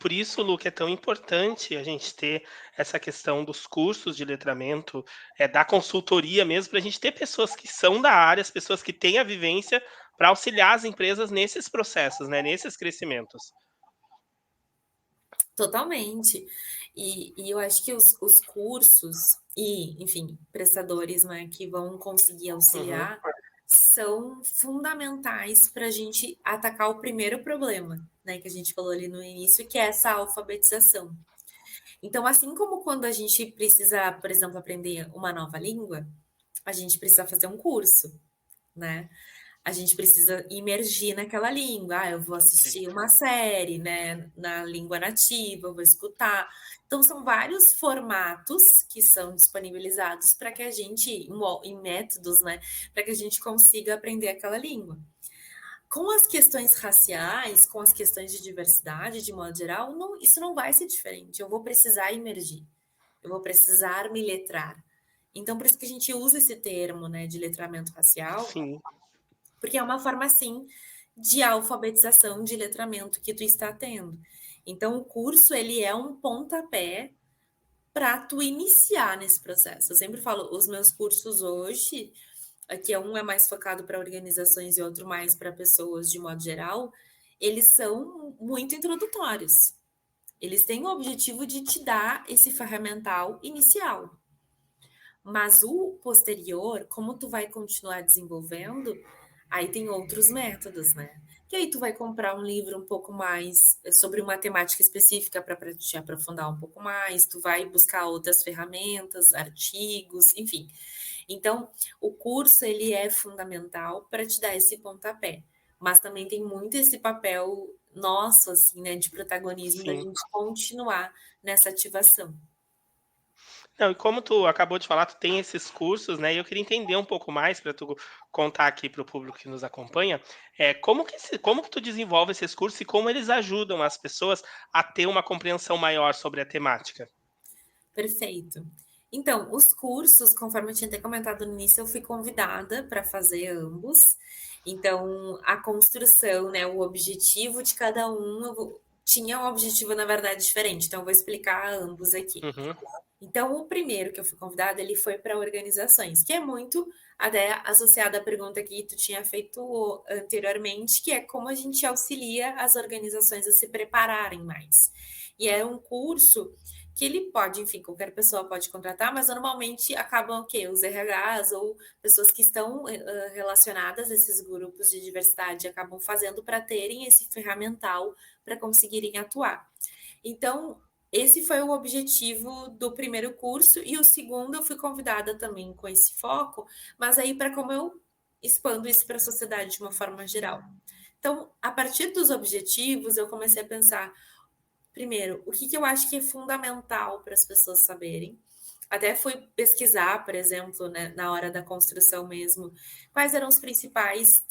por isso, Lu, que é tão importante a gente ter essa questão dos cursos de letramento, da consultoria mesmo, para a gente ter pessoas que são da área, as pessoas que têm a vivência, para auxiliar as empresas nesses processos, né, nesses crescimentos. Totalmente. E eu acho que os cursos e, enfim, prestadores, né, que vão conseguir Uhum, auxiliar são fundamentais para a gente atacar o primeiro problema, né, que a gente falou ali no início, que é essa alfabetização. Então, assim como quando a gente precisa, por exemplo, aprender uma nova língua, a gente precisa fazer um curso, né? A gente precisa imergir naquela língua. Ah, eu vou assistir perfeito. uma série, né, na língua nativa, eu vou escutar. Então, são vários formatos que são disponibilizados para que a gente, em métodos, né, para que a gente consiga aprender aquela língua. Com as questões raciais, com as questões de diversidade, de modo geral, isso não vai ser diferente. Eu vou precisar imergir, eu vou precisar me letrar. Então, por isso que a gente usa esse termo, né, de letramento racial, Sim, porque é uma forma, sim, de alfabetização, de letramento que tu está tendo. Então, o curso, ele é um pontapé para tu iniciar nesse processo. Eu sempre falo, os meus cursos hoje, aqui um é mais focado para organizações e outro mais para pessoas de modo geral, eles são muito introdutórios. Eles têm o objetivo de te dar esse ferramental inicial. Mas o posterior, como tu vai continuar desenvolvendo, aí tem outros métodos, né? Que aí tu vai comprar um livro um pouco mais sobre uma temática específica para te aprofundar um pouco mais, tu vai buscar outras ferramentas, artigos, enfim. Então, o curso ele é fundamental para te dar esse pontapé, mas também tem muito esse papel nosso assim, né, de protagonismo da sim. gente continuar nessa ativação. Não, e como tu acabou de falar, tu tem esses cursos, né, e eu queria entender um pouco mais para tu contar aqui para o público que nos acompanha, como que tu desenvolve esses cursos e como eles ajudam as pessoas a ter uma compreensão maior sobre a temática? Perfeito. Então, os cursos, conforme eu tinha até comentado no início, eu fui convidada para fazer ambos. Então, a construção, né, o objetivo de cada um, tinha um objetivo, na verdade, diferente. Então, eu vou explicar ambos aqui. Uhum, Então, o primeiro que eu fui convidada, ele foi para organizações, que é muito até associado à pergunta que tu tinha feito anteriormente, que é como a gente auxilia as organizações a se prepararem mais. E é um curso que ele pode, enfim, qualquer pessoa pode contratar, mas normalmente acabam o quê? Os RHs ou pessoas que estão relacionadas a esses grupos de diversidade acabam fazendo para terem esse ferramental para conseguirem atuar. Então, esse foi o objetivo do primeiro curso, e o segundo eu fui convidada também com esse foco, mas aí para como eu expando isso para a sociedade de uma forma geral. Então, a partir dos objetivos, eu comecei a pensar, primeiro, o que, que eu acho que é fundamental para as pessoas saberem. Até fui pesquisar, por exemplo, né, na hora da construção mesmo, quais eram as principais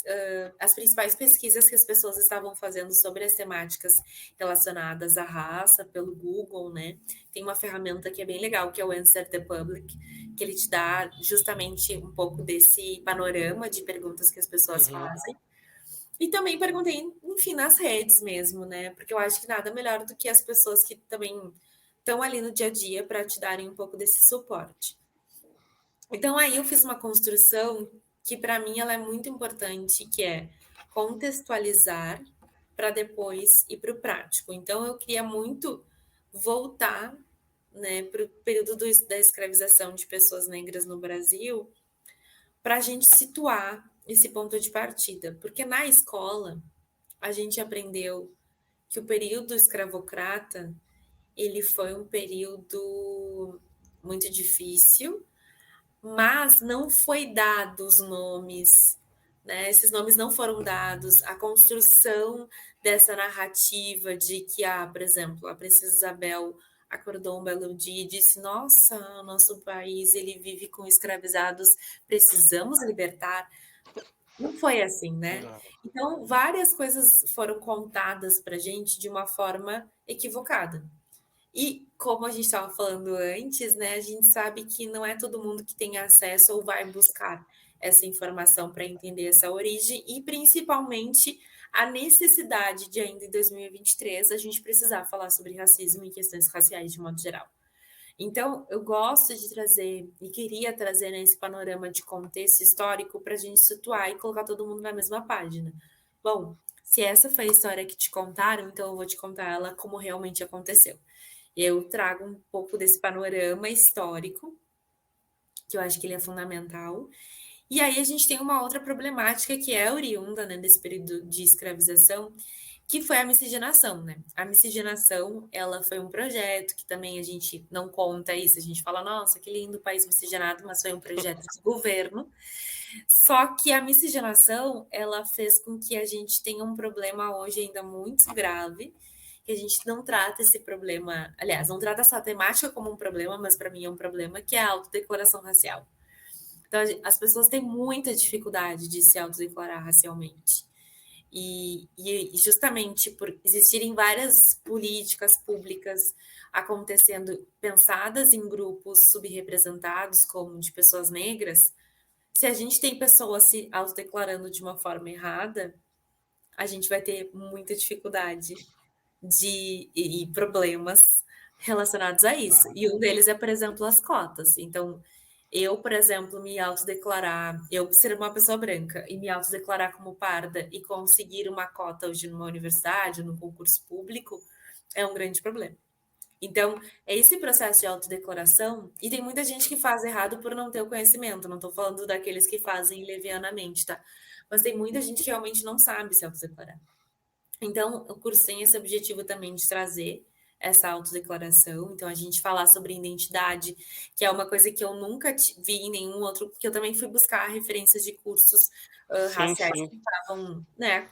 pesquisas que as pessoas estavam fazendo sobre as temáticas relacionadas à raça pelo Google, né? Tem uma ferramenta que é bem legal, que é o Answer the Public, que ele te dá justamente um pouco desse panorama de perguntas que as pessoas uhum. fazem. E também perguntei, enfim, nas redes mesmo, né? Porque eu acho que nada melhor do que as pessoas que também estão ali no dia a dia para te darem um pouco desse suporte. Então aí eu fiz uma construção que para mim ela é muito importante, que é contextualizar para depois ir para o prático. Então eu queria muito voltar, né, para o período da escravização de pessoas negras no Brasil, para a gente situar esse ponto de partida, porque na escola a gente aprendeu que o período escravocrata ele foi um período muito difícil, mas não foi dados nomes, né? Esses nomes não foram dados. A construção dessa narrativa de que, por exemplo, a Princesa Isabel acordou um belo dia e disse: Nossa, nosso país ele vive com escravizados, precisamos libertar. Não foi assim, né? Não. Então, várias coisas foram contadas para gente de uma forma equivocada. E como a gente estava falando antes, né, a gente sabe que não é todo mundo que tem acesso ou vai buscar essa informação para entender essa origem e, principalmente, a necessidade de ainda em 2023 a gente precisar falar sobre racismo e questões raciais de modo geral. Então, eu gosto de trazer e queria trazer nesse panorama de contexto histórico para a gente situar e colocar todo mundo na mesma página. Bom, se essa foi a história que te contaram, então eu vou te contar ela como realmente aconteceu. Eu trago um pouco desse panorama histórico, que eu acho que ele é fundamental. E aí a gente tem uma outra problemática que é oriunda, né, desse período de escravização, que foi a miscigenação, né? A miscigenação, ela foi um projeto que também a gente não conta isso, a gente fala, nossa, que lindo país miscigenado, mas foi um projeto de governo. Só que a miscigenação, ela fez com que a gente tenha um problema hoje ainda muito grave, que a gente não trata esse problema, aliás, não trata essa temática como um problema, mas para mim é um problema, que é a autodeclaração racial. Então, as pessoas têm muita dificuldade de se autodeclarar racialmente. E justamente por existirem várias políticas públicas acontecendo, pensadas em grupos subrepresentados, como de pessoas negras, se a gente tem pessoas se autodeclarando de uma forma errada, a gente vai ter muita dificuldade e problemas relacionados a isso. E um deles é, por exemplo, as cotas. Então, eu, por exemplo, me autodeclarar, eu ser uma pessoa branca e me autodeclarar como parda e conseguir uma cota hoje numa universidade, num concurso público, é um grande problema. Então, é esse processo de autodeclaração, e tem muita gente que faz errado por não ter o conhecimento, não estou falando daqueles que fazem levianamente, tá? Mas tem muita gente que realmente não sabe se autodeclarar. Então, o curso tem esse objetivo também de trazer essa autodeclaração. Então, a gente falar sobre identidade, que é uma coisa que eu nunca vi em nenhum outro, porque eu também fui buscar referências de cursos Sim, raciais sim. que estavam, né,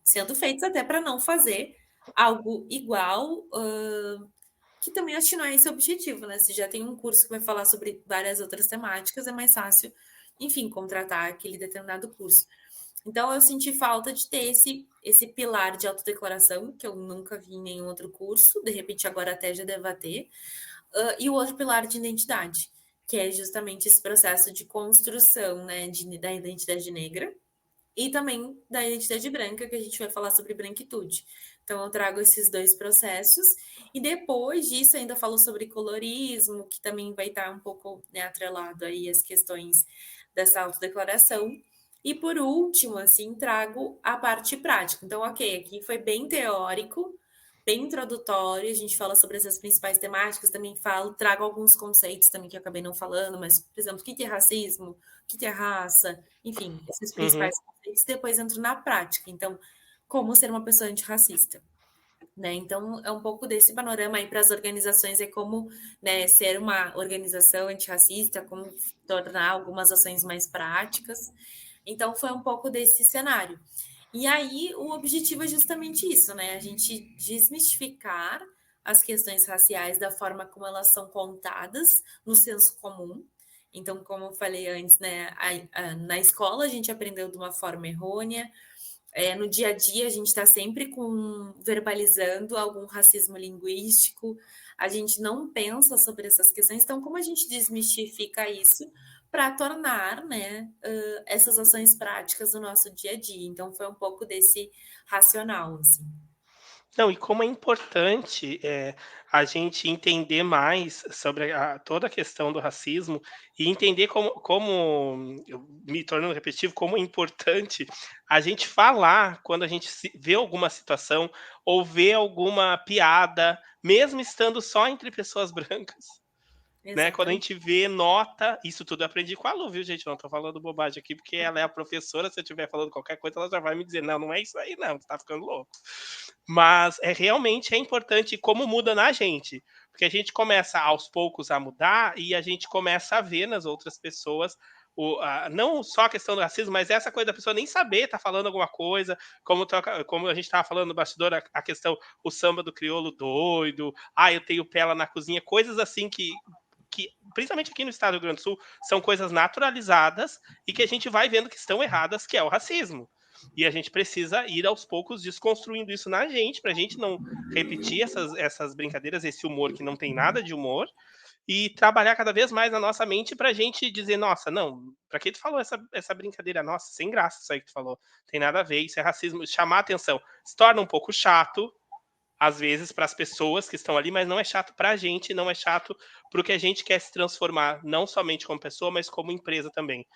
sendo feitos até para não fazer algo igual, que também acho que não é esse o objetivo, né? Se já tem um curso que vai falar sobre várias outras temáticas, é mais fácil, enfim, contratar aquele determinado curso. Então, eu senti falta de ter esse pilar de autodeclaração, que eu nunca vi em nenhum outro curso, de repente agora até já deva ter, e o outro pilar de identidade, que é justamente esse processo de construção, né, da identidade negra, e também da identidade branca, que a gente vai falar sobre branquitude. Então, eu trago esses dois processos, e depois disso ainda falo sobre colorismo, que também vai estar um pouco, né, atrelado aí às questões dessa autodeclaração. E por último, assim, trago a parte prática. Então, ok, aqui foi bem teórico, bem introdutório, a gente fala sobre essas principais temáticas, também trago alguns conceitos também que eu acabei não falando, mas, por exemplo, o que é racismo, o que é raça, enfim, esses Uhum. principais conceitos, depois entro na prática. Então, como ser uma pessoa antirracista, né? Então, é um pouco desse panorama aí para as organizações, é como, né, ser uma organização antirracista, como tornar algumas ações mais práticas. Então, foi um pouco desse cenário. E aí, o objetivo é justamente isso, né? A gente desmistificar as questões raciais da forma como elas são contadas no senso comum. Então, como eu falei antes, né, na escola a gente aprendeu de uma forma errônea, no dia a dia a gente está sempre verbalizando algum racismo linguístico, a gente não pensa sobre essas questões, então como a gente desmistifica isso para tornar, né, essas ações práticas no nosso dia a dia? Então foi um pouco desse racional, assim. Não, e como é importante, a gente entender mais sobre toda a questão do racismo e entender como eu me tornando repetitivo, como é importante a gente falar quando a gente vê alguma situação ou vê alguma piada, mesmo estando só entre pessoas brancas. Né, quando a Exatamente. gente vê, nota, isso tudo eu aprendi com a Lu, viu, gente? Não tô falando bobagem aqui, porque ela é a professora. Se eu estiver falando qualquer coisa, ela já vai me dizer: não, não é isso aí, não, você tá ficando louco. Mas realmente é importante como muda na gente, porque a gente começa aos poucos a mudar e a gente começa a ver nas outras pessoas. Não só a questão do racismo, mas essa coisa da pessoa nem saber, tá falando alguma coisa, como a gente estava falando no bastidor, a questão, o samba do crioulo doido, eu tenho pela na cozinha, coisas assim que, principalmente aqui no estado do Rio Grande do Sul, são coisas naturalizadas e que a gente vai vendo que estão erradas, que é o racismo. E a gente precisa ir aos poucos desconstruindo isso na gente, para a gente não repetir essas brincadeiras, esse humor que não tem nada de humor, e trabalhar cada vez mais na nossa mente pra gente dizer, nossa, não, pra que tu falou essa brincadeira? Nossa, sem graça isso aí que tu falou, tem nada a ver, isso é racismo, chamar atenção. Se torna um pouco chato, às vezes, para as pessoas que estão ali, mas não é chato para a gente, não é chato para o que a gente quer se transformar, não somente como pessoa, mas como empresa também.